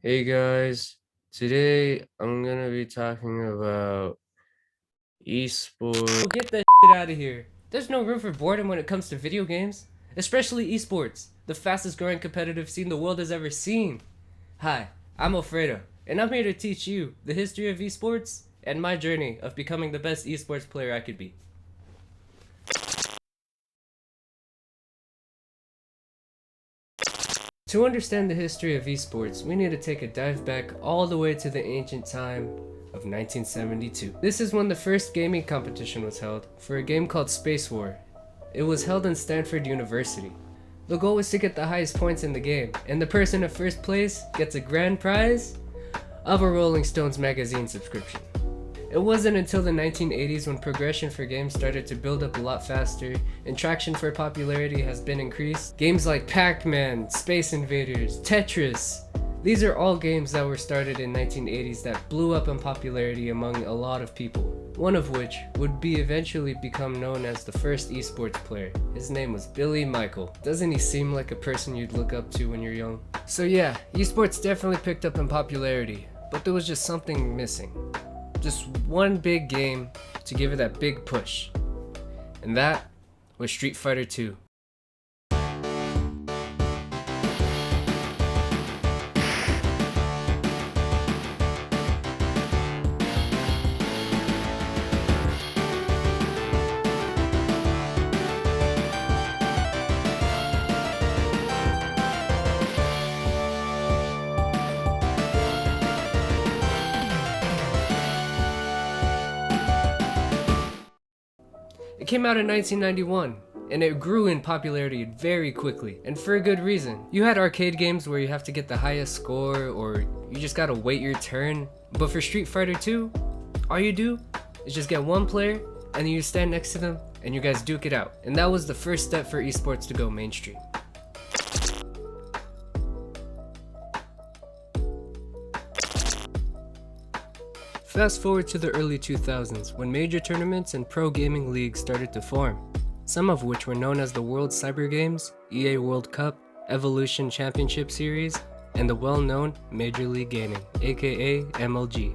Hey guys, today I'm gonna be talking about esports. Oh, get that shit out of here. There's no room for boredom when it comes to video games, especially esports, the fastest growing competitive scene the world has ever seen. Hi, I'm Alfredo, and I'm here to teach you the history of esports and my journey of becoming the best esports player I could be. To understand the history of esports, we need to take a dive back all the way to the ancient time of 1972. This is when the first gaming competition was held for a game called Space War. It was held in Stanford University. The goal was to get the highest points in the game, and the person in first place gets a grand prize of a Rolling Stones magazine subscription. It wasn't until the 1980s when progression for games started to build up a lot faster and traction for popularity has been increased. Games like Pac-Man, Space Invaders, Tetris. These are all games that were started in 1980s that blew up in popularity among a lot of people. One of which would be eventually become known as the first esports player. His name was Billy Michael. Doesn't he seem like a person you'd look up to when you're young? So yeah, esports definitely picked up in popularity, but there was just something missing. Just one big game to give it that big push. And that was Street Fighter 2. It came out in 1991, and it grew in popularity very quickly, and for a good reason. You had arcade games where you have to get the highest score, or you just gotta wait your turn, but for Street Fighter 2, all you do is just get one player, and then you stand next to them, and you guys duke it out. And that was the first step for esports to go mainstream. Fast forward to the early 2000s when major tournaments and pro gaming leagues started to form, some of which were known as the World Cyber Games, EA World Cup, Evolution Championship Series, and the well-known Major League Gaming, aka MLG.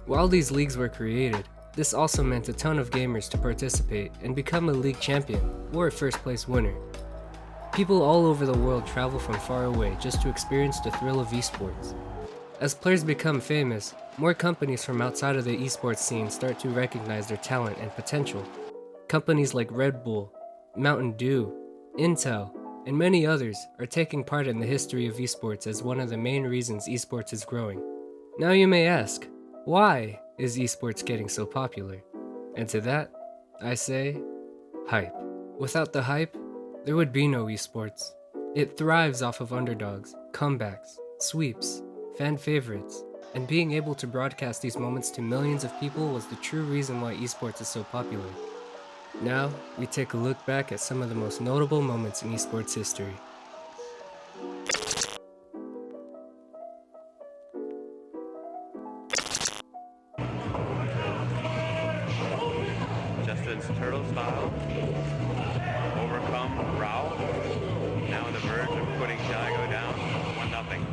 While these leagues were created, this also meant a ton of gamers to participate and become a league champion or a first place winner. People all over the world travel from far away just to experience the thrill of esports. As players become famous, more companies from outside of the esports scene start to recognize their talent and potential. Companies like Red Bull, Mountain Dew, Intel, and many others are taking part in the history of esports as one of the main reasons esports is growing. Now you may ask, why is esports getting so popular? And to that, I say, hype. Without the hype, there would be no esports. It thrives off of underdogs, comebacks, sweeps, fan favorites, and being able to broadcast these moments to millions of people was the true reason why esports is so popular. Now, we take a look back at some of the most notable moments in esports history. Justin's turtle style. Overcome Rao. Now on the verge of putting j-doe down 1-0.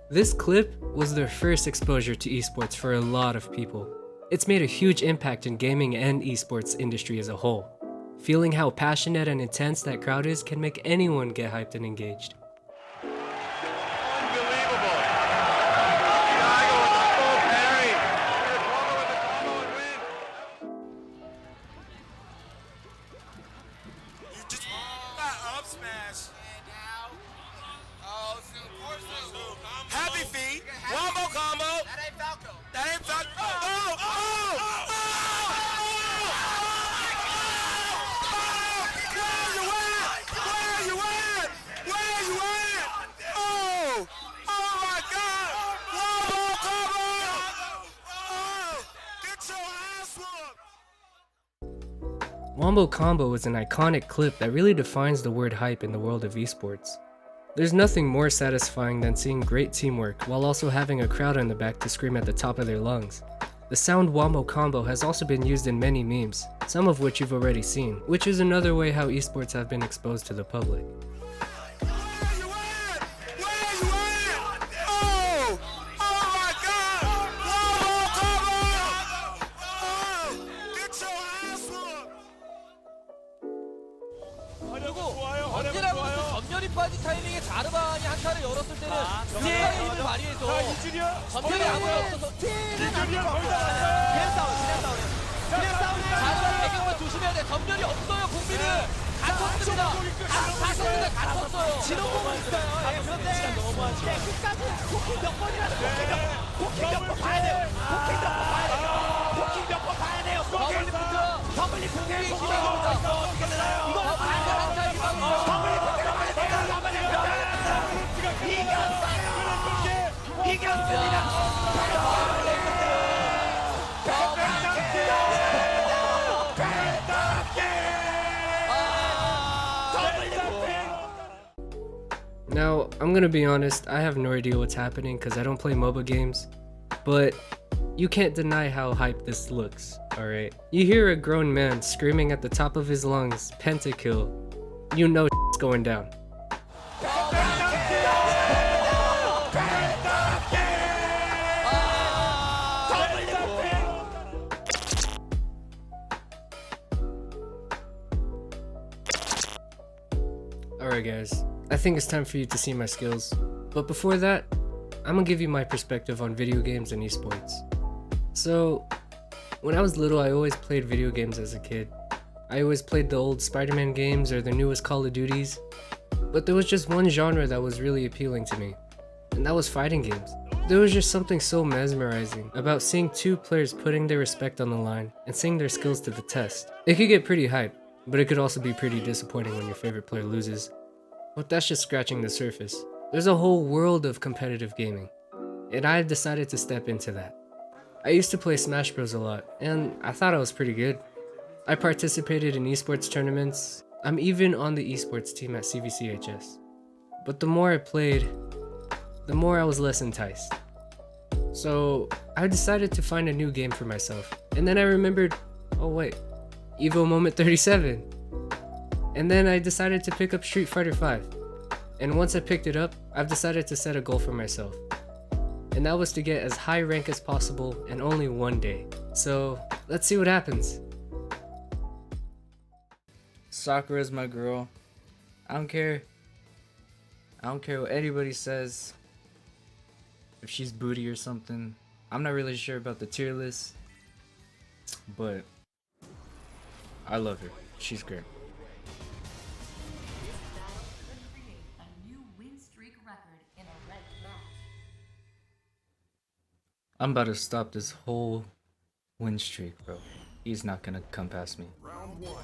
This clip was their first exposure to esports for a lot of people. It's made a huge impact in gaming and esports industry as a whole. Feeling how passionate and intense that crowd is can make anyone get hyped and engaged. Happy feet. One more combo. That ain't Falco. Wombo Combo is an iconic clip that really defines the word hype in the world of esports. There's nothing more satisfying than seeing great teamwork while also having a crowd in the back to scream at the top of their lungs. The sound Wombo Combo has also been used in many memes, some of which you've already seen, which is another way how esports have been exposed to the public. 전멸이 빠진 타이밍에 자르반이 한타를 열었을 때는 역사의 힘을 발휘해서 전멸이 아무리 없어서 자르반 배경만 조심해야 돼. 전멸이 없어요. 국민은 갇혔습니다. 갇혔어요. 진호공은 있어요. 그런데 끝까지 코킹 몇 번이라도 코킹 몇 번 봐야 돼요. 코킹 몇 번 봐야 돼요. 더블리 공격이 기다립니다. 어떻게 되나요? 이거 한타 기다립니다. 이겼습니다. Now, I'm gonna be honest, I have no idea what's happening because I don't play MOBA games, but you can't deny how hype this looks, alright? You hear a grown man screaming at the top of his lungs, pentakill, you know it's going down. Alright guys, I think it's time for you to see my skills, but before that, I'm gonna give you my perspective on video games and esports. So, when I was little I always played video games as a kid. I always played the old Spider-Man games or the newest Call of Duties, but there was just one genre that was really appealing to me, and that was fighting games. There was just something so mesmerizing about seeing two players putting their respect on the line and seeing their skills to the test. It could get pretty hype, but it could also be pretty disappointing when your favorite player loses. But that's just scratching the surface. There's a whole world of competitive gaming, and I've decided to step into that. I used to play Smash Bros a lot, and I thought I was pretty good. I participated in esports tournaments. I'm even on the esports team at CVCHS. But the more I played, the more I was less enticed. So I decided to find a new game for myself. And then I remembered, oh wait, Evo Moment 37. And then I decided to pick up Street Fighter V. And once I picked it up, I've decided to set a goal for myself. And that was to get as high rank as possible in only one day. So let's see what happens. Sakura's my girl. I don't care what anybody says. If she's booty or something. I'm not really sure about the tier list, but I love her. She's great. I'm about to stop this whole win streak, bro. He's not gonna come past me. Round one.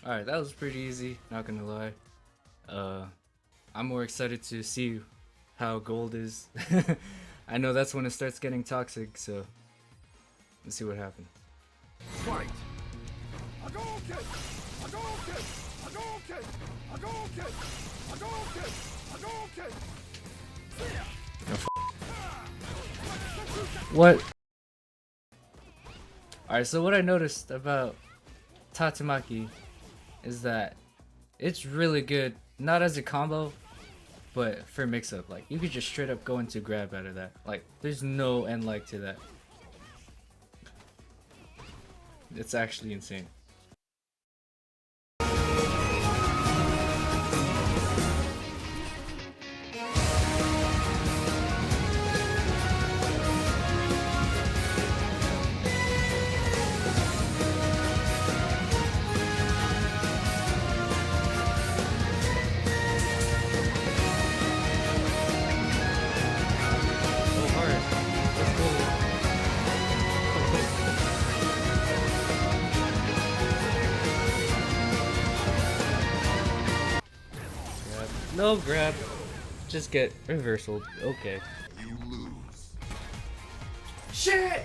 Alright, that was pretty easy, not gonna lie. I'm more excited to see how gold is. I know that's when it starts getting toxic, so let's see what happens. Fight! I go okay! I go okay! I go okay! I go okay! I go okay! I go okay! See ya! What? Alright, so what I noticed about Tatsumaki is that it's really good, not as a combo, but for mix-up. Like, you could just straight up go into grab out of that. Like, there's no end like to that. It's actually insane. No grab. Just get reversaled. Okay. You lose. Shit!